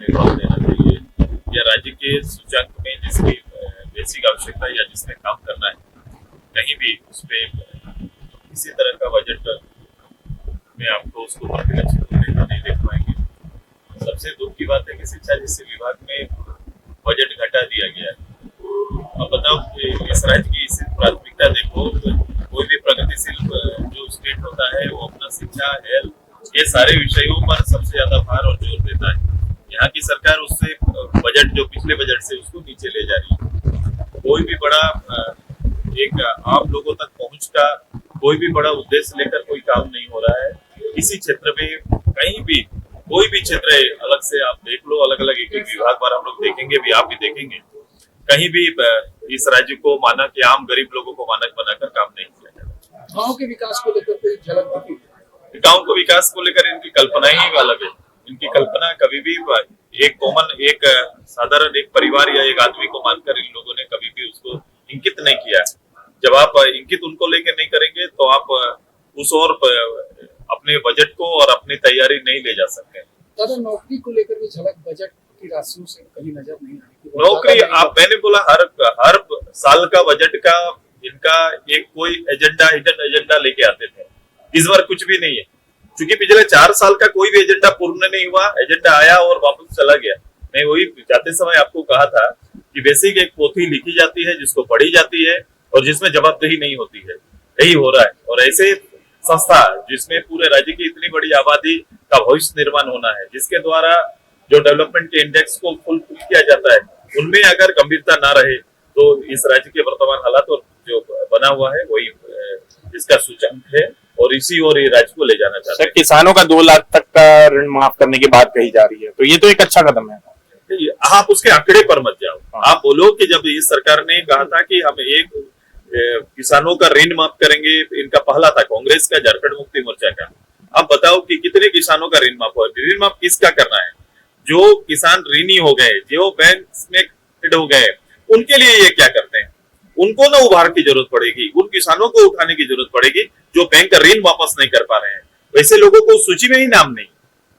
में भाव देना चाहिए, या राज्य के सूचकांक में जिसकी बेसिक आवश्यकता या जिसमें काम करना है, कहीं भी उस पे किसी तरह का बजट में आपको उसको नहीं देख पाएंगे। सबसे दुख की बात है कि शिक्षा जैसे विभाग में बजट घटा दिया गया है। अब बताओ कि इस राज्य की प्राथमिकता देखो, कोई भी प्रगतिशील जो स्टेट होता है वो अपना शिक्षा, हेल्थ, ये सारे विषयों पर सबसे ज्यादा भार और जोर देता है। यहाँ की सरकार उससे बजट जो पिछले बजट से उसको नीचे ले जा रही है। कोई भी बड़ा एक आम लोगों तक पहुंच का कोई भी बड़ा उद्देश्य लेकर कोई काम नहीं हो रहा है। किसी क्षेत्र में कहीं भी कोई भी क्षेत्र है, अलग से आप देख लो, अलग अलग एक एक विभाग पर हम लोग देखेंगे भी, आप भी देखेंगे, कहीं भी इस राज्य को मानक या आम गरीब लोगों को मानक बनाकर काम नहीं किया जाता। गांव के विकास को लेकर कोई झलक दिखी? गांव को विकास को लेकर इनकी कल्पना ही अलग है। इनकी कल्पना कभी भी एक कॉमन, एक साधारण एक परिवार या एक आदमी को मानकर इन लोगों ने कभी भी उसको इंकित नहीं किया है। जब आप इंकित उनको लेकर नहीं करेंगे तो आप उस और अपने बजट को और अपनी तैयारी नहीं ले जा सकते। दादा, नौकरी को लेकर भी झलक बजट की राशियों से कहीं नजर नहीं आई? नौकरी आप, मैंने बोला हर साल का बजट का इनका एक कोई एजेंडा, हिडन एजेंडा लेके आते थे। इस बार कुछ भी नहीं है, क्योंकि पिछले 4 साल का कोई भी एजेंडा पूर्ण नहीं हुआ। एजेंडा आया और वापस चला गया। मैं वही जाते समय आपको कहा था कि बेसिक एक पोथी लिखी जाती है जिसको पढ़ी जाती है और जिसमें जवाबदेही नहीं होती है। यही हो रहा है। और ऐसे संस्था जिसमें पूरे राज्य की इतनी बड़ी आबादी का भविष्य निर्माण होना है, जिसके द्वारा जो डेवलपमेंट के इंडेक्स को फुलफिल किया जाता है, उनमें अगर गंभीरता ना रहे तो इस राज्य के वर्तमान हालात और जो बना हुआ है वही इसका सूचकांक है और इसी और ये राज्य को ले जाना चाहते हैं। किसानों का 2 लाख तक का ऋण माफ करने की बात कही जा रही है, तो ये तो एक अच्छा कदम है। आप उसके आंकड़े पर मत जाओ। आप बोलो कि जब इस सरकार ने कहा था कि हम एक किसानों का ऋण माफ करेंगे, इनका पहला था कांग्रेस का, झारखंड मुक्ति मोर्चा का। अब बताओ कि कितने किसानों का ऋण माफ हुआ? ऋण माफ किसका करना है? जो किसान ऋणी हो गए, जो बैंक में हो गए, उनके लिए ये क्या करते हैं? उनको ना उभार की जरूरत पड़ेगी, उन किसानों को उठाने की जरूरत पड़ेगी जो बैंक का ऋण वापस नहीं कर पा रहे हैं। वैसे लोगों को सूची में ही नाम नहीं।